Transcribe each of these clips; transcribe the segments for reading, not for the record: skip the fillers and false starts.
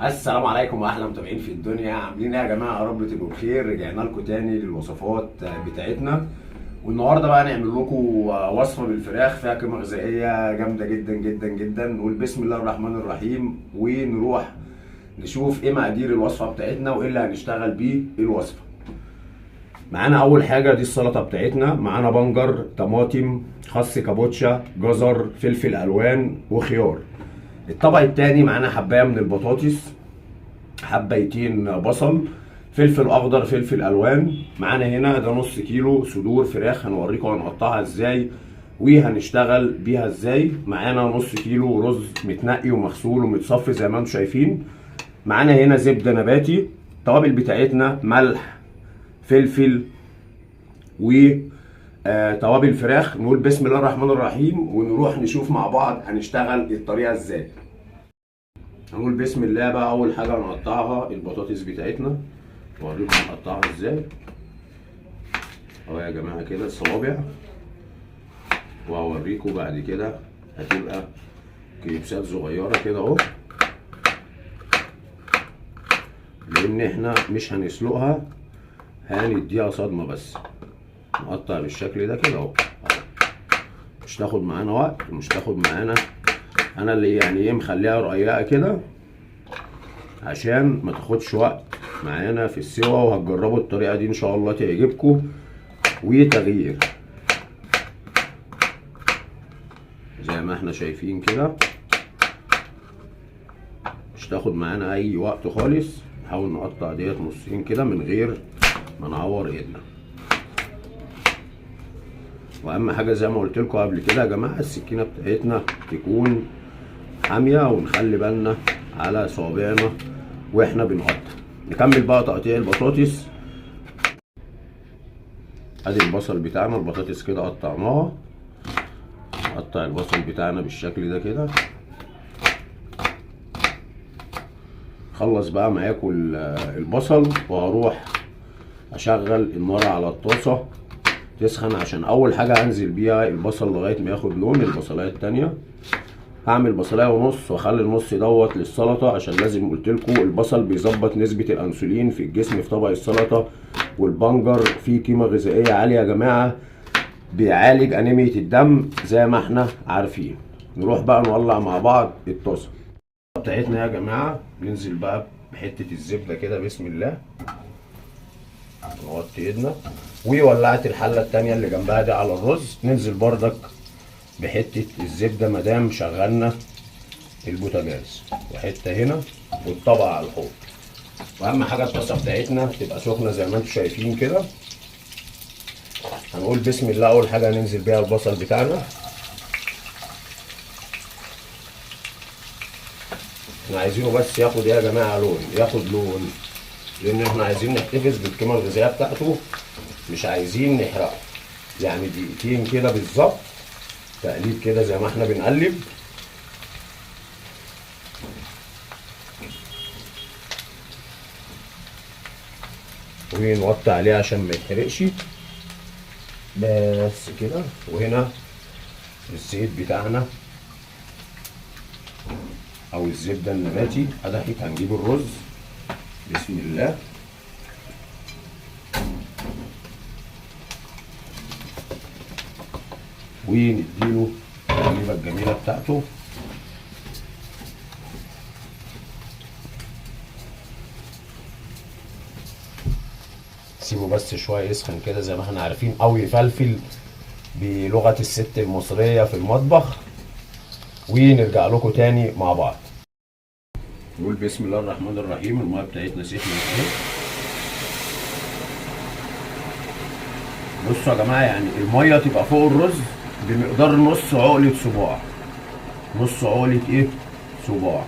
السلام عليكم واحلى متابعين في الدنيا، عاملين ايه يا جماعه؟ يا رب تبقوا بخير. رجعنا لكم تاني للوصفات بتاعتنا، والنهارده بقى هنعمل لكم وصفه بالفراخ فيها قيمه غذائيه جامده جدا جدا جدا. نقول بسم الله الرحمن الرحيم ونروح نشوف ايه مقادير الوصفه بتاعتنا وايه اللي هنشتغل بيه الوصفه. معانا اول حاجه دي السلطه بتاعتنا، معانا بنجر، طماطم، خس، كابوتشا، جزر، فلفل الوان وخيار. الطبق التاني معانا حبايه من البطاطس، حبايتين بصل، فلفل اخضر، فلفل الوان. معانا هنا ده نص كيلو صدور فراخ، هنوريكم هنقطعها ازاي وهنشتغل بيها ازاي. معانا نص كيلو رز متنقي ومغسول ومتصفي زي ما انتم شايفين. معانا هنا زبده نباتي. التوابل بتاعتنا ملح، فلفل، و توابل فراخ. نقول بسم الله الرحمن الرحيم ونروح نشوف مع بعض هنشتغل الطريقه ازاي. هنقول بسم الله. بقى اول حاجه هنقطعها البطاطس بتاعتنا، اوريكم هنقطعها ازاي اهو يا جماعه كده الصوابع، وهوريكم بعد كده هتبقى كيبسات صغيره كده اهو، لان احنا مش هنسلقها، هنديها صدمه بس. نقطع بالشكل ده كده اهو، مش تاخد معانا وقت ومش تاخد معانا، انا اللي يعني ايه مخليها رقيقه كده عشان ما تاخدش وقت معانا في السوا. وهتجربوا الطريقه دي ان شاء الله تعجبكم وتغيير زي ما احنا شايفين كده، مش تاخد معانا اي وقت خالص. نحاول نقطع ديت نصين كده من غير ما نعور ايدنا. واهم حاجه زي ما قلت لكم قبل كده يا جماعه، السكينه بتاعتنا تكون حاميه، ونخلي بالنا على صوابعنا واحنا بنقطع. نكمل بقى تقطيع البطاطس. ادي البصل بتاعنا، البطاطس كده قطعناها. نقطع البصل بتاعنا بالشكل ده كده. خلص بقى معاكم البصل، وهروح اشغل النار على الطاسه تسخن، عشان اول حاجه هنزل بيها البصل لغايه ما ياخد لون. البصلايه التانيه هعمل بصلايه ونص، واخلي النص دوت للسلطه، عشان لازم قلت لكم البصل بيظبط نسبه الانسولين في الجسم في طبق السلطه. والبنجر فيه قيمه غذائيه عاليه يا جماعه، بيعالج انيميا الدم زي ما احنا عارفين. نروح بقى نولع مع بعض الطاسه بتاعتنا يا جماعه. ننزل بقى بحته الزبده كده بسم الله، نغطي ايدنا. وولعت الحله التانيه اللي جنبها دي على الرز، ننزل بردك بحته الزبده مدام شغلنا البوتاجاز، وحته هنا والطبق على الحوض. واهم حاجه الطاسه بتاعتنا تبقى سخنه زي ما انتم شايفين كده. هنقول بسم الله. اول حاجه هننزل بيها البصل بتاعنا، احنا عايزينه بس ياخد يا جماعه لون، ياخد لون، لان احنا عايزين نحتفظ بالقيمه الغذائيه بتاعته، مش عايزين نحرقه. يعني دقيقتين كده بالظبط تقليب كده زي ما احنا بنقلب. ونوطي عليه عشان ما يتحرقش بس كده. وهنا الزيت بتاعنا او الزبده النباتي ادحت. هنجيب الرز بسم الله، ونديله التقليبه الجميله بتاعته. سيبه بس شويه يسخن كده زي ما احنا عارفين، او يفلفل بلغه الست المصريه في المطبخ. ونرجع لكم تاني مع بعض. نقول بسم الله الرحمن الرحيم. الميه بتاعتنا سخنت اهي. بصوا يا جماعه، يعني الميه تبقى فوق الرز بمقدار نص عقله صباع، نص عقله ايه صباع.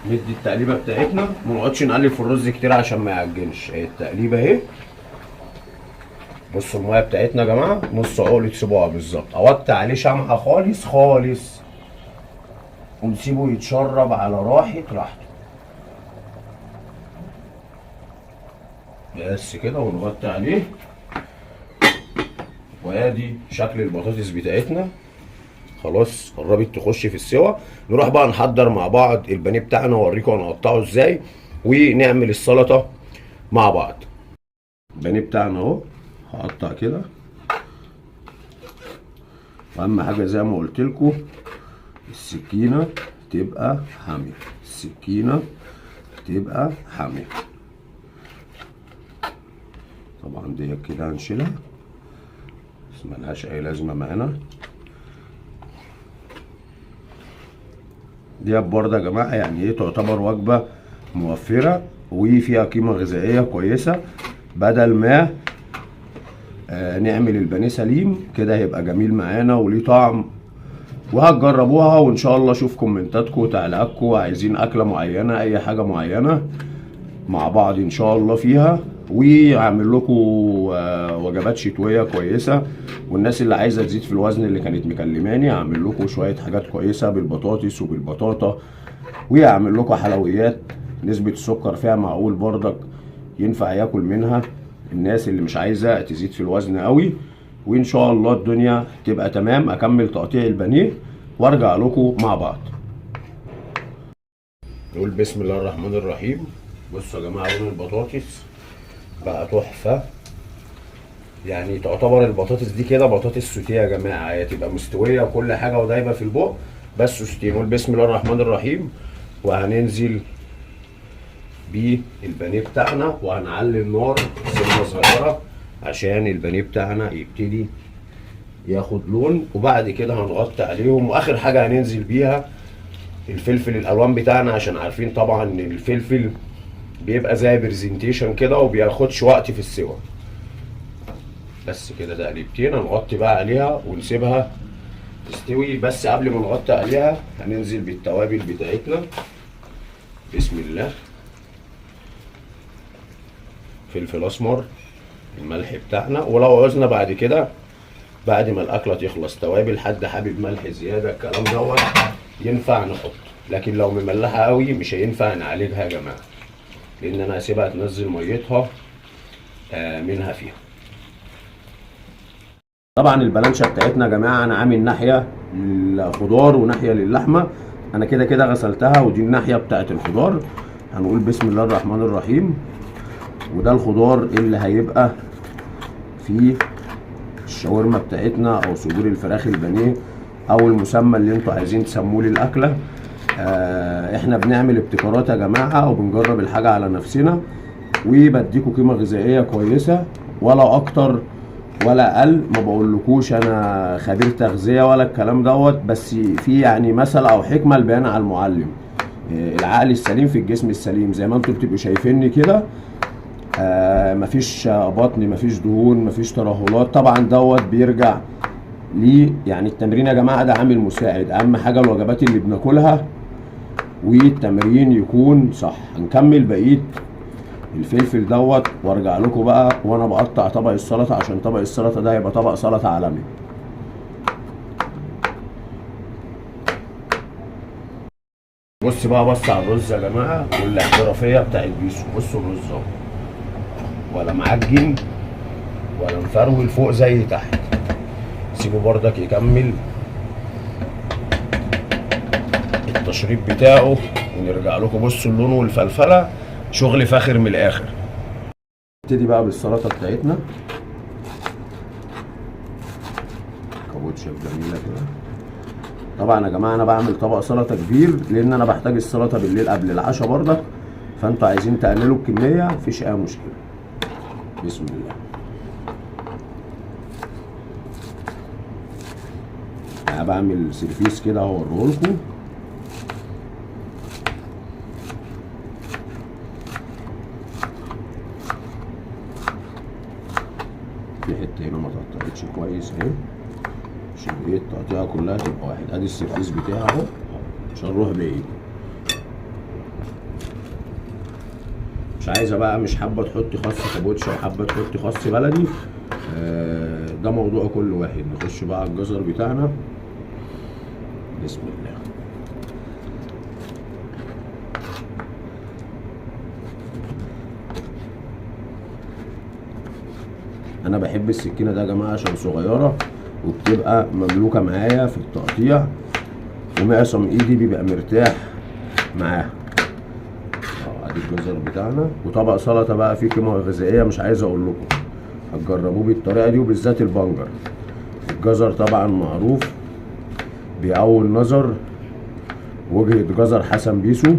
ندي التقليبه بتاعتنا، ما نقعدش نقلب في الرز كتير عشان ما يعجنش. اهي التقليبه اهي. بصوا الميه بتاعتنا يا جماعه نص عقله صباع بالظبط. اوطي عليه شمعه خالص خالص، ونسيبه يتشرب على راحته. بس كده، ونغطي عليه. وادي شكل البطاطس بتاعتنا خلاص قربت تخش في السوا. نروح بقى نحضر مع بعض البانيه بتاعنا واوريكم هنقطعه ازاي ونعمل السلطه مع بعض. البانيه بتاعنا اهو هقطع كده، واهم حاجه زي ما قلت لكم السكينه تبقى حاميه، السكينه تبقى حاميه. طبعا دي كده هنشيلها بس ملهاش اي لازمه معانا. دي برضه يا جماعه يعني ايه تعتبر وجبه موفره وفيها قيمه غذائيه كويسه، بدل ما نعمل البانيه سليم كده هيبقى جميل معانا وليه طعم. وهتجربوها وان شاء الله اشوف كومنتاتكم وتعليقاتكم، عايزين اكله معينه اي حاجه معينه مع بعض ان شاء الله فيها، واعمل لكم وجبات شتويه كويسه. والناس اللي عايزه تزيد في الوزن اللي كانت مكلماني اعمل لكم شويه حاجات كويسه بالبطاطس وبالبطاطا، واعمل لكم حلويات نسبه السكر فيها معقول برضك ينفع ياكل منها الناس اللي مش عايزه تزيد في الوزن قوي. وان شاء الله الدنيا تبقى تمام. اكمل تقطيع البانيه وارجع لكم مع بعض. نقول بسم الله الرحمن الرحيم. بصوا يا جماعه لون البطاطس بقى تحفه، يعني تعتبر البطاطس دي كده بطاطس سوتيه يا جماعه، هي تبقى مستويه وكل حاجه ودايبه في البق بس سوتيه. نقول بسم الله الرحمن الرحيم وهننزل بالبانيه بتاعنا وهنعلي النار سنه صغيره عشان البانيه بتاعنا يبتدي ياخد لون، وبعد كده هنغطي عليهم. واخر حاجه هننزل بيها الفلفل الالوان بتاعنا، عشان عارفين طبعا ان الفلفل بيبقى زي برزنتيشن كده وبياخدش وقت في السوا. بس كده تقليبتين هنغطي بقى عليها ونسيبها تستوي. بس قبل ما نغطي عليها هننزل بالتوابل بتاعتنا. بسم الله. فلفل اسمر، الملح بتاعنا، ولو عوزنا بعد كده بعد ما الاكله تخلص توابل، حد حابب ملح زياده الكلام دوت ينفع نحط، لكن لو مملحه قوي مش هينفع نعالجها يا جماعه، لان انا هسيبها تنزل ميتها منها فيها. طبعا البلانشه بتاعتنا يا جماعه انا عامل ناحيه للخضار وناحيه للحمه. انا كده كده غسلتها ودي الناحيه بتاعت الخضار. هنقول بسم الله الرحمن الرحيم. وده الخضار اللي هيبقى في الشاورما بتاعتنا او صدور الفراخ البانيه او المسمى اللي انتوا عايزين تسموه للاكله. احنا بنعمل ابتكارات يا جماعه وبنجرب الحاجه على نفسنا، وبديكوا قيمه غذائيه كويسه ولا اكتر ولا اقل. ما بقولكوش انا خبير تغذيه ولا الكلام دوت، بس في يعني مثل او حكمه البيان على المعلم. العقل السليم في الجسم السليم، زي ما انتوا بتبقوا شايفيني كده. مفيش بطن، مفيش دهون، مفيش ترهلات. طبعا دوت بيرجع ليه يعني التمرين يا جماعه ده عامل مساعد. اهم حاجه الوجبات اللي بناكلها والتمرين يكون صح. هنكمل بقيه الفلفل دوت وارجع لكم بقى وانا بقطع طبق السلطه، عشان طبق السلطه ده هيبقى طبق سلطه عالمي. بص بقى، بص على الرز يا جماعه والاحترافيه بتاعت بيسو. بصوا الرز اهو، ولا معجن ولا مفرول فوق زي تحت. سيبه بردك يكمل التشريب بتاعه ونرجع لكم. بصوا اللون والفلفله شغل فاخر من الاخر. نبتدي بقى بالسلطه بتاعتنا. كابوتشا جميله كده. طبعا يا جماعه انا بعمل طبق سلطه كبير لان انا بحتاج السلطه بالليل قبل العشاء بردك، فانتوا عايزين تقللوا الكميه مفيش اي مشكله. بسم الله. انا بعمل سيرفيس كده هوريهولكم. في حته هنا ما اتقطعتش كويس اهي، عشان ايه التقطيعه كلها تبقى واحد. ادي السيرفيس بتاعه اهو عشان نروح بعيد. مش عايزه بقى، مش حابه تحطي خس كابوتشا وحابه تحطي خس بلدي، ده موضوع كل واحد. نخش بقى على الجزر بتاعنا. بسم الله. انا بحب السكينه ده يا جماعه عشان صغيره، وبتبقى مملوكه معايا في التقطيع، ومعصم ايدي بيبقى مرتاح معاها. ادي الجزر بتاعنا، وطبق سلطه بقى فيه قيمه غذائيه مش عايز اقول لكم، هتجربوه بالطريقه دي وبالذات البنجر. الجزر طبعا معروف بيقوي النظر، وجهة جزر حسن بيسو.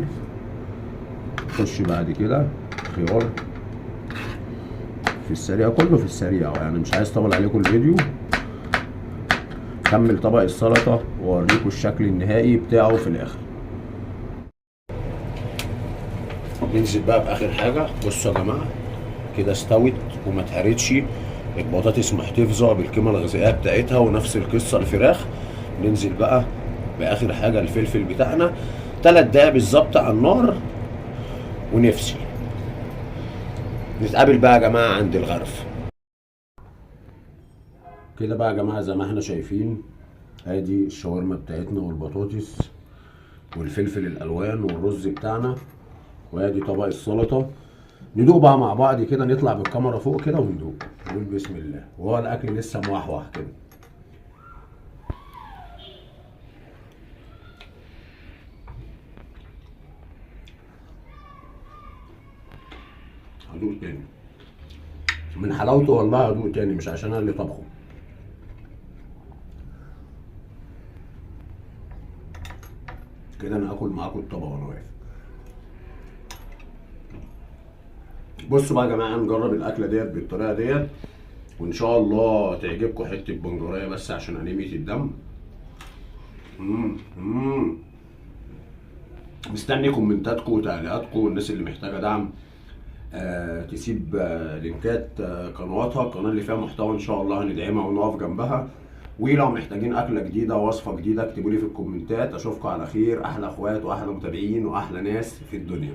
خش بعد كده خيار في السريع، كله في السريع يعني مش عايز اطول عليكم الفيديو. كمل طبق السلطه واوريكم الشكل النهائي بتاعه في الاخر. ننزل بقى باخر حاجه. بصوا يا جماعه كده استوت وما اتهرتش، البطاطس محتفظه بالقيمه الغذائيه بتاعتها، ونفس القصه الفراخ. ننزل بقى باخر حاجه الفلفل بتاعنا، 3 دقايق بالظبط على النار ونفصل. نتقابل بقى يا جماعه عند الغرف. كده بقى يا جماعه زي ما احنا شايفين، ادي الشاورما بتاعتنا والبطاطس والفلفل الالوان والرز بتاعنا، وادي طبق السلطه. ندوق بقى مع بعض كده، نطلع بالكاميرا فوق كده وندوق، نقول بسم الله وهو الاكل لسه موحوح كده. هدوق تاني من حلاوته والله، هدوق تاني مش عشان انا اللي طبخه. كده انا هاكل معاكم الطبق وانا واقف. بصوا بقى يا جماعه نجرب الاكله ديت بالطريقه ديت، وان شاء الله تعجبكم حته بنجريه بس عشان انيميه الدم. مستني كومنتاتكم وتعليقاتكم، والناس اللي محتاجه دعم تسيب لينكات قنواتها، القناه اللي فيها محتوى ان شاء الله هندعمها ونقف جنبها. ولو محتاجين اكله جديده وصفه جديده اكتبوا لي في الكومنتات. اشوفكم على خير، احلى اخوات واحلى متابعين واحلى ناس في الدنيا.